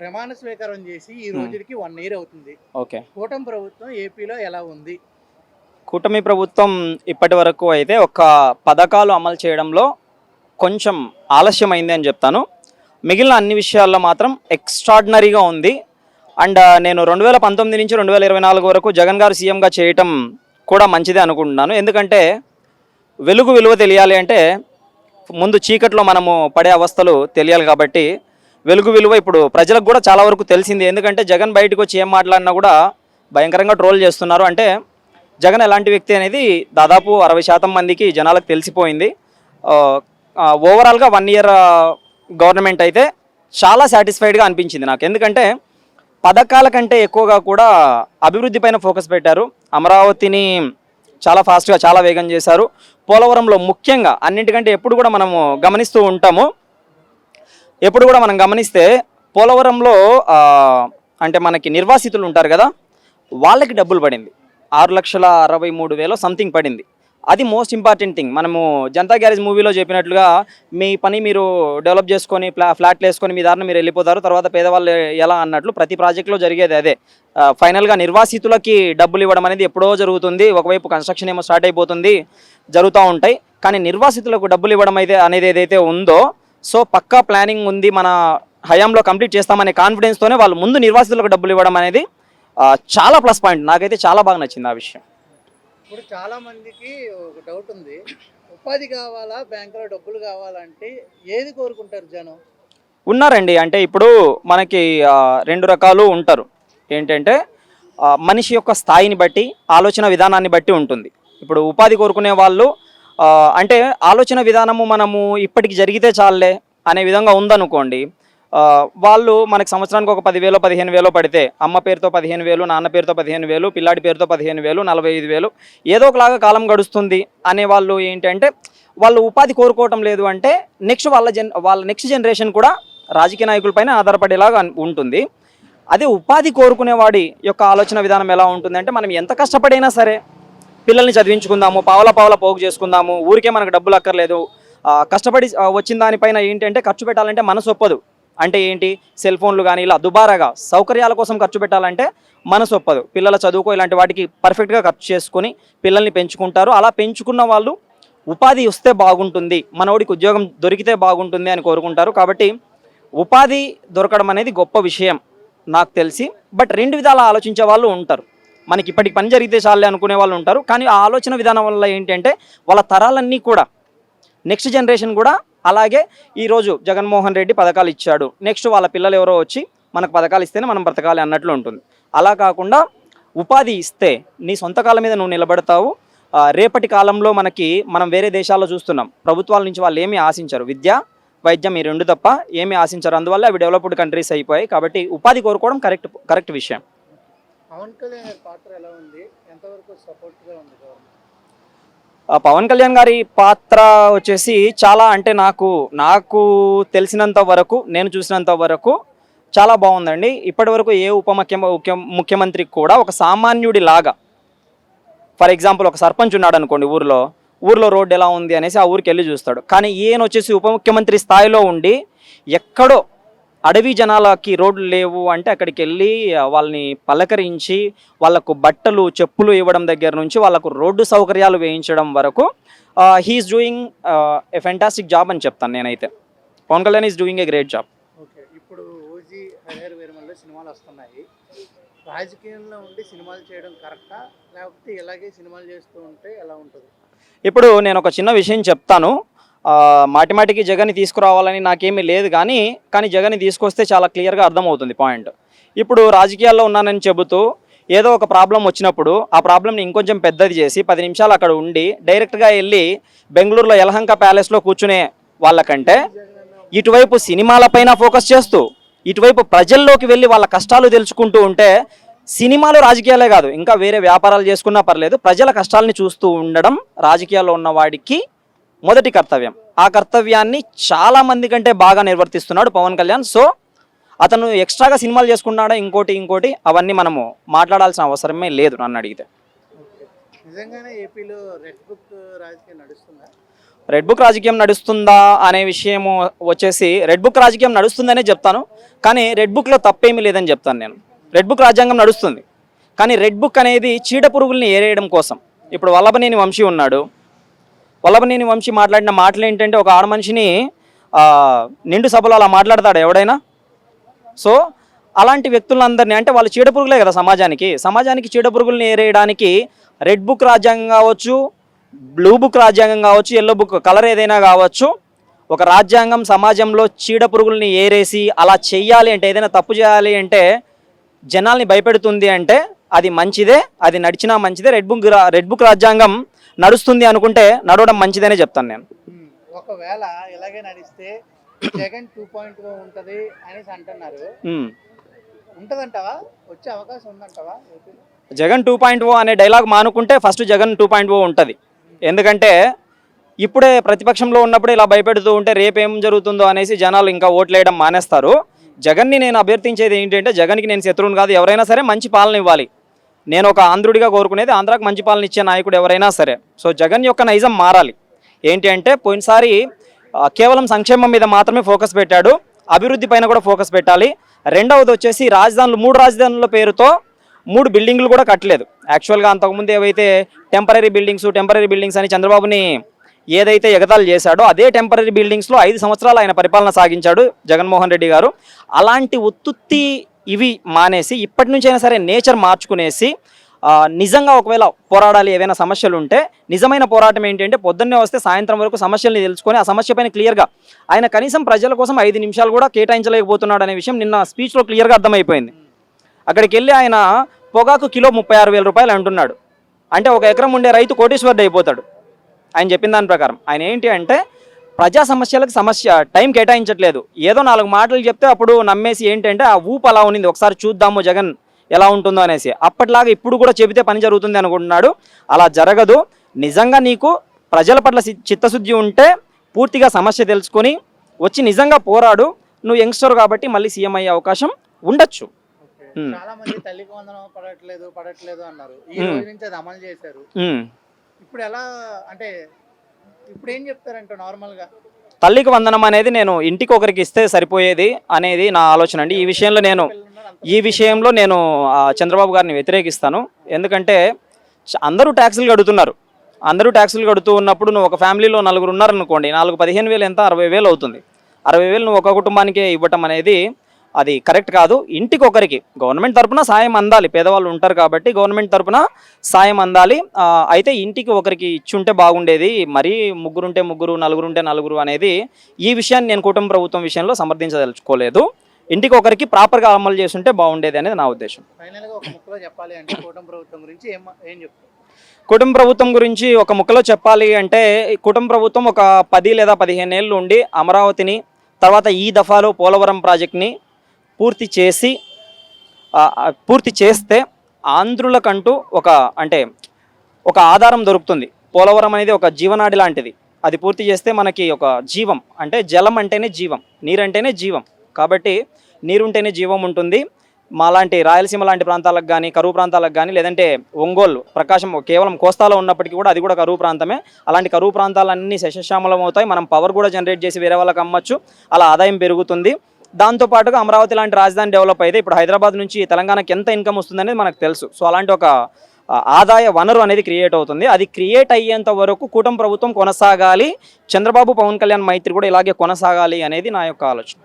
ప్రమాణ స్వీకారం చేసి ఈ రోజుకి 1 ఇయర్ అవుతుంది. ఓకే. కూటమి ప్రభుత్వం ఏపీలో ఎలా ఉంది? కూటమి ప్రభుత్వం ఇప్పటి వరకు అయితే ఒక పథకాలు అమలు చేయడంలో కొంచెం ఆలస్యమైంది అని చెప్తాను. మిగిలిన అన్ని విషయాల్లో మాత్రం ఎక్స్ట్రాడినరీగా ఉంది. అండ్ నేను 2019 నుంచి 2024 వరకు జగన్ గారు సీఎంగా చేయటం కూడా మంచిదే అనుకుంటున్నాను. ఎందుకంటే వెలుగు విలువ తెలియాలి అంటే ముందు చీకట్లో మనము పడే అవస్థలు తెలియాలి కాబట్టి వెలుగు విలువ ఇప్పుడు ప్రజలకు కూడా చాలా వరకు తెలిసింది. ఎందుకంటే జగన్ బయటకు వచ్చి ఏం మాట్లాడినా కూడా భయంకరంగా ట్రోల్ చేస్తున్నారు. అంటే జగన్ ఎలాంటి వ్యక్తి అనేది దాదాపు 60% మందికి జనాలకు తెలిసిపోయింది. ఓవరాల్గా 1 ఇయర్ గవర్నమెంట్ అయితే చాలా సాటిస్ఫైడ్గా అనిపించింది నాకు. ఎందుకంటే పథకాల కంటే ఎక్కువగా కూడా అభివృద్ధి పైన ఫోకస్ పెట్టారు. అమరావతిని చాలా ఫాస్ట్గా చాలా వేగం చేశారు. పోలవరంలో ముఖ్యంగా అన్నింటికంటే ఎప్పుడు కూడా మనము గమనిస్తూ ఉంటాము. ఎప్పుడు కూడా మనం గమనిస్తే పోలవరంలో అంటే మనకి నిర్వాసితులు ఉంటారు కదా, వాళ్ళకి డబ్బులు పడింది. 6,63,000 సంథింగ్ పడింది. అది మోస్ట్ ఇంపార్టెంట్ థింగ్. మనము జనతా గ్యారేజ్ మూవీలో చెప్పినట్లుగా మీ పని మీరు డెవలప్ చేసుకొని ఫ్లాట్లు వేసుకొని మీ దారిని మీరు వెళ్ళిపోతారు, తర్వాత పేదవాళ్ళు ఎలా అన్నట్లు ప్రతి ప్రాజెక్టులో జరిగేది అదే. ఫైనల్గా నిర్వాసితులకి డబ్బులు ఇవ్వడం అనేది ఎప్పుడో జరుగుతుంది. ఒకవైపు కన్స్ట్రక్షన్ ఏమో స్టార్ట్ అయిపోతుంది, జరుగుతూ ఉంటాయి. కానీ నిర్వాసితులకు డబ్బులు ఇవ్వడం అయితే అనేది ఏదైతే ఉందో, సో పక్కా ప్లానింగ్ ఉంది, మన హయాంలో కంప్లీట్ చేస్తామనే కాన్ఫిడెన్స్తోనే వాళ్ళు ముందు నిర్వాసితులకు డబ్బులు ఇవ్వడం అనేది చాలా ప్లస్ పాయింట్. నాకైతే చాలా బాగా నచ్చింది ఆ విషయం. ఇప్పుడు చాలా మందికి ఒక డౌట్ ఉంది, ఉపాధి కావాలా బ్యాంకులో డబ్బులు కావాలంటే ఏది కోరుకుంటారు జనం? ఉన్నారండి. అంటే ఇప్పుడు మనకి 2 రకాలు ఉంటారు. ఏంటంటే మనిషి యొక్క స్థాయిని బట్టి, ఆలోచన విధానాన్ని బట్టి ఉంటుంది. ఇప్పుడు ఉపాధి కోరుకునే వాళ్ళు అంటే ఆలోచన విధానము మనము ఇప్పటికి జరిగితే చాలే అనే విధంగా ఉందనుకోండి, వాళ్ళు మనకి సంవత్సరానికి ఒక 10,000 15,000 పడితే అమ్మ పేరుతో 15,000, నాన్న పేరుతో 15,000, పిల్లాడి పేరుతో 15,000, 45,000 ఏదో ఒకలాగా కాలం గడుస్తుంది అనే వాళ్ళు ఏంటంటే వాళ్ళు ఉపాధి కోరుకోవటం లేదు. అంటే వాళ్ళ నెక్స్ట్ జనరేషన్ కూడా రాజకీయ నాయకులపైన ఆధారపడేలాగా ఉంటుంది. అదే ఉపాధి కోరుకునేవాడి యొక్క ఆలోచన విధానం ఎలా ఉంటుంది అంటే, మనం ఎంత కష్టపడైనా సరే పిల్లల్ని చదివించుకుందాము, పావలా పోగు చేసుకుందాము, ఊరికే మనకు డబ్బులు అక్కర్లేదు, కష్టపడి వచ్చిన దానిపైన ఏంటంటే ఖర్చు పెట్టాలంటే మనసు ఒప్పదు. అంటే ఏంటి, సెల్ ఫోన్లు కానీ ఇలా దుబారాగా సౌకర్యాల కోసం ఖర్చు పెట్టాలంటే మనసు ఒప్పదు. పిల్లల చదువుకో ఇలాంటి వాటికి పర్ఫెక్ట్గా ఖర్చు చేసుకొని పిల్లల్ని పెంచుకుంటారు. అలా పెంచుకున్న వాళ్ళు ఉపాధి వస్తే బాగుంటుంది, మనోడికి ఉద్యోగం దొరికితే బాగుంటుంది అని కోరుకుంటారు. కాబట్టి ఉపాధి దొరకడం అనేది గొప్ప విషయం నాకు తెలిసి. బట్ 2 విధాలా ఆలోచించే వాళ్ళు ఉంటారు. మనకి ఇప్పటికి పని జరిగితే చాలే అనుకునే వాళ్ళు ఉంటారు. కానీ ఆ ఆలోచన విధానం వల్ల ఏంటంటే వాళ్ళ తరాలన్నీ కూడా నెక్స్ట్ జనరేషన్ కూడా అలాగే ఈరోజు జగన్మోహన్ రెడ్డి పథకాలు ఇచ్చాడు, నెక్స్ట్ వాళ్ళ పిల్లలు ఎవరో వచ్చి మనకు పథకాలు ఇస్తేనే మనం బ్రతకాలి అన్నట్లు ఉంటుంది. అలా కాకుండా ఉపాధి ఇస్తే నీ సొంత కాళ్ళ మీద నువ్వు నిలబడతావు. రేపటి కాలంలో మనం వేరే దేశాల్లో చూస్తున్నాం, ప్రభుత్వాల నుంచి వాళ్ళు ఏమీ ఆశించరు, విద్య వైద్యం ఈ 2 తప్ప ఏమీ ఆశించరు. అందువల్ల అవి డెవలప్డ్ కంట్రీస్ అయిపోయాయి. కాబట్టి ఉపాధి కోరుకోవడం కరెక్ట్ విషయం. పవన్ కళ్యాణ్ పాత్ర ఎలా ఉంది, ఎంతవరకు సపోర్ట్గా ఉంది? పవన్ కళ్యాణ్ గారి పాత్ర వచ్చేసి చాలా, అంటే నాకు తెలిసినంత వరకు, నేను చూసినంత వరకు చాలా బాగుందండి. ఇప్పటి వరకు ఏ ముఖ్యమంత్రికి కూడా ఒక సామాన్యుడి లాగా, ఫర్ ఎగ్జాంపుల్ ఒక సర్పంచ్ ఉన్నాడు అనుకోండి, ఊర్లో రోడ్డు ఎలా ఉంది అనేసి ఆ ఊరికి వెళ్ళి చూస్తాడు. కానీ ఈయన వచ్చేసి ఉప ముఖ్యమంత్రి స్థాయిలో ఉండి ఎక్కడో అడవి జనాలకి రోడ్లు లేవు అంటే అక్కడికి వెళ్ళి వాళ్ళని పలకరించి వాళ్ళకు బట్టలు చెప్పులు ఇవ్వడం దగ్గర నుంచి వాళ్ళకు రోడ్డు సౌకర్యాలు వేయించడం వరకు he's doing a fantastic job అని చెప్తాను నేనైతే. Pawan Kalyan is doing a great job. Okay, ఇప్పుడు ఓజీ హరిహర వీరమల్లో సినిమాలు వస్తున్నాయి. రాజకీయంలో ఉండి సినిమాలు చేయడం కరెక్టా, లేకపోతే ఇలాగే సినిమాలు చేస్తూ ఉంటే ఎలా ఉంటుంది? ఇప్పుడు నేను ఒక చిన్న విషయం చెప్తాను. మాటిమాటికి జగన్ని తీసుకురావాలని నాకేమీ లేదు, కానీ జగన్ని తీసుకొస్తే చాలా క్లియర్గా అర్థమవుతుంది పాయింట్. ఇప్పుడు రాజకీయాల్లో ఉన్నానని చెబుతూ ఏదో ఒక ప్రాబ్లం వచ్చినప్పుడు ఆ ప్రాబ్లంని ఇంకొంచెం పెద్దది చేసి 10 నిమిషాలు అక్కడ ఉండి డైరెక్ట్గా వెళ్ళి బెంగళూరులో యలహంక ప్యాలెస్లో కూర్చునే వాళ్ళకంటే ఇటువైపు సినిమాలపైన ఫోకస్ చేస్తూ ఇటువైపు ప్రజల్లోకి వెళ్ళి వాళ్ళ కష్టాలు తెలుసుకుంటూ ఉంటే, సినిమాలు రాజకీయాలే కాదు ఇంకా వేరే వ్యాపారాలు చేసుకున్నా పర్లేదు, ప్రజల కష్టాలని చూస్తూ ఉండడం రాజకీయాల్లో ఉన్న వాడికి మొదటి కర్తవ్యం. ఆ కర్తవ్యాన్ని చాలా మంది కంటే బాగా నిర్వర్తిస్తున్నాడు పవన్ కళ్యాణ్. సో అతను ఎక్స్ట్రాగా సినిమాలు చేసుకున్నాడా ఇంకోటి అవన్నీ మనము మాట్లాడాల్సిన అవసరమే లేదు నన్ను అడిగితే. నిజంగానే ఏపీలో రెడ్ బుక్ రాజకీయం నడుస్తుందా? రెడ్ బుక్ రాజకీయం నడుస్తుందా అనే విషయము వచ్చేసి రెడ్ బుక్ రాజకీయం నడుస్తుందనే చెప్తాను, కానీ రెడ్ బుక్లో తప్పేమీ లేదని చెప్తాను నేను. రెడ్ బుక్ రాజ్యాంగం నడుస్తుంది, కానీ రెడ్ బుక్ అనేది చీడ పురుగుల్ని ఏరేయడం కోసం. ఇప్పుడు వల్లభనేని వంశీ ఉన్నాడు, వల్లభనేని వంశీ మాట్లాడిన మాటలు ఏంటంటే ఒక ఆడ మనిషిని నిండు సభలో అలా మాట్లాడతాడు ఎవడైనా. సో అలాంటి వ్యక్తులందరినీ, అంటే వాళ్ళు చీడపురుగులే కదా సమాజానికి చీడపురుగుల్ని ఏరేయడానికి రెడ్ బుక్ రాజ్యాంగం కావచ్చు, బ్లూ బుక్ రాజ్యాంగం కావచ్చు, ఎల్లో బుక్ కలర్ ఏదైనా కావచ్చు, ఒక రాజ్యాంగం సమాజంలో చీడపురుగుల్ని ఏరేసి అలా చెయ్యాలి అంటే, ఏదైనా తప్పు చేయాలి అంటే జనాల్ని భయపెడుతుంది అంటే అది మంచిదే, అది నడిచినా మంచిదే. రెడ్ బుక్ రాజ్యాంగం నడుస్తుంది అనుకుంటే నడవడం మంచిదనే చెప్తాను నేను. ఒకవేళ ఇలాగే నడిస్తే జగన్ 2.0 ఉంటది అనేసి అంటున్నారు, ఉంటదంటావా? వచ్చే అవకాశం ఉందంటావా? జగన్ 2.0 అనే డైలాగ్ మానుకుంటే ఫస్ట్ జగన్ 2.0 ఉంటుంది. ఎందుకంటే ఇప్పుడే ప్రతిపక్షంలో ఉన్నప్పుడు ఇలా భయపెడుతూ ఉంటే రేపేం జరుగుతుందో అనేసి జనాలు ఇంకా ఓట్లేయడం మానేస్తారు. జగన్ని నేను అభ్యర్థించేది ఏంటంటే, జగన్కి నేను శత్రువుని కాదు, ఎవరైనా సరే మంచి పాలన ఇవ్వాలి. నేను ఒక ఆంధ్రుడిగా కోరుకునేది ఆంధ్రాకి మంచి పాలన ఇచ్చే నాయకుడు ఎవరైనా సరే. సో జగన్ యొక్క నైజం మారాలి. ఏంటి అంటే పోయినసారి కేవలం సంక్షేమం మీద మాత్రమే ఫోకస్ పెట్టాడు, అభివృద్ధి పైన కూడా ఫోకస్ పెట్టాలి. రెండవది వచ్చేసి మూడు రాజధానుల పేరుతో 3 బిల్డింగ్లు కూడా కట్టలేదు. యాక్చువల్గా అంతకుముందు ఏవైతే టెంపరీ బిల్డింగ్స్ అని చంద్రబాబుని ఏదైతే ఎగతాళి చేశాడో అదే టెంపరీ బిల్డింగ్స్లో 5 సంవత్సరాలు ఆయన పరిపాలన సాగించాడు జగన్మోహన్ రెడ్డి గారు. అలాంటి ఉత్తుత్తి ఇవి మానేసి ఇప్పటి నుంచైనా సరే నేచర్ మార్చుకునేసి నిజంగా ఒకవేళ పోరాడాలి, ఏవైనా సమస్యలు ఉంటే నిజమైన పోరాటం ఏంటంటే పొద్దున్నే వస్తే సాయంత్రం వరకు సమస్యల్ని తెలుసుకొని ఆ సమస్య పైన క్లియర్గా, ఆయన కనీసం ప్రజల కోసం 5 నిమిషాలు కూడా కేటాయించలేకపోతున్నాడు అనే విషయం నిన్న స్పీచ్లో క్లియర్గా అర్థమైపోయింది. అక్కడికి వెళ్ళి ఆయన పొగాకు కిలో 36,000 రూపాయలు అంటున్నాడు. అంటే ఒక ఎకరం ఉండే రైతు కోటీశ్వరుడు అయిపోతాడు ఆయన చెప్పిన దాని ప్రకారం. ఆయన ఏంటి అంటే ప్రజా సమస్యలకు టైం కేటాయించట్లేదు, ఏదో 4 మాటలు చెప్తే అప్పుడు నమ్మేసి ఏంటంటే ఆ ఊపు అలా ఉన్నింది, ఒకసారి చూద్దాము జగన్ ఎలా ఉంటుందో అనేసి. అప్పటిలాగా ఇప్పుడు కూడా చెబితే పని జరుగుతుంది అనుకుంటున్నాడు. అలా జరగదు. నిజంగా నీకు ప్రజల పట్ల చిత్తశుద్ధి ఉంటే పూర్తిగా సమస్య తెలుసుకొని వచ్చి నిజంగా పోరాడు. నువ్వు యంగ్స్టర్ కాబట్టి మళ్ళీ సీఎం అయ్యే అవకాశం ఉండొచ్చు. చాలా మంది తల్లికి వందనం పడట్లేదు అన్నారు, ఈ రోజు నుంచి అది అమలు చేశారు. ఇప్పుడు ఎలా అంటే ఇప్పుడు ఏం చెప్తారంట? నార్మల్గా తల్లికి వందనం అనేది నేను ఇంటికి ఒకరికి ఇస్తే సరిపోయేది అనేది నా ఆలోచన అండి. ఈ విషయంలో నేను చంద్రబాబు గారిని వ్యతిరేకిస్తాను. ఎందుకంటే అందరూ ట్యాక్సులు కడుతున్నారు. అందరూ ట్యాక్సులు కడుతూ ఉన్నప్పుడు నువ్వు ఒక ఫ్యామిలీలో 4 ఉన్నారనుకోండి, 15,000 ఎంత 60,000 అవుతుంది. 60,000 నువ్వు ఒక కుటుంబానికే ఇవ్వటం అనేది అది కరెక్ట్ కాదు. ఇంటికి ఒకరికి గవర్నమెంట్ తరపున సాయం అందాలి, పేదవాళ్ళు ఉంటారు కాబట్టి గవర్నమెంట్ తరపున సాయం అందాలి. అయితే ఇంటికి ఒకరికి ఇచ్చుంటే బాగుండేది. మరీ 3 ఉంటే 3, 4 ఉంటే 4 అనేది ఈ విషయాన్ని నేను కుటుంబ ప్రభుత్వం విషయంలో సమర్థించదలుచుకోలేదు. ఇంటికి ఒకరికి ప్రాపర్గా అమలు చేస్తుంటే బాగుండేది అనేది నా ఉద్దేశం. ఫైనల్గా ఒక ముక్కలో చెప్పాలి అంటే కుటుంబ ప్రభుత్వం గురించి ఏం చెప్తారు? కుటుంబ ప్రభుత్వం గురించి ఒక ముక్కలో చెప్పాలి అంటే, కుటుంబ ప్రభుత్వం ఒక 10 లేదా 15 ఏళ్ళు ఉండి అమరావతిని, తర్వాత ఈ దఫాలో పోలవరం ప్రాజెక్ట్ని పూర్తి చేస్తే ఆంధ్రులకంటూ ఒక ఆధారం దొరుకుతుంది. పోలవరం అనేది ఒక జీవనాడి లాంటిది. అది పూర్తి చేస్తే మనకి ఒక జీవం, అంటే జలం అంటేనే జీవం, నీరంటేనే జీవం. కాబట్టి నీరుంటేనే జీవం ఉంటుంది. మాలాంటి రాయలసీమ లాంటి ప్రాంతాలకు కానీ, కరువు ప్రాంతాలకు కానీ, లేదంటే ఒంగోలు, ప్రకాశం కేవలం కోస్తాలో ఉన్నప్పటికీ కూడా అది కూడా కరువు ప్రాంతమే. అలాంటి కరువు ప్రాంతాలన్నీ శస్యశ్యామలం అవుతాయి. మనం పవర్ కూడా జనరేట్ చేసి వేరే వాళ్ళకి అమ్మచ్చు, అలా ఆదాయం పెరుగుతుంది. దాంతోపాటుగా అమరావతి లాంటి రాజధాని డెవలప్ అయితే ఇప్పుడు హైదరాబాద్ నుంచి తెలంగాణకి ఎంత ఇన్కమ్ వస్తుందనేది మనకు తెలుసు. సో అలాంటి ఒక ఆదాయ వనరు అనేది క్రియేట్ అవుతుంది. అది క్రియేట్ అయ్యేంత వరకు కూటమి ప్రభుత్వం కొనసాగాలి. చంద్రబాబు పవన్ కళ్యాణ్ మైత్రి కూడా ఇలాగే కొనసాగాలి అనేది నా యొక్క ఆలోచన.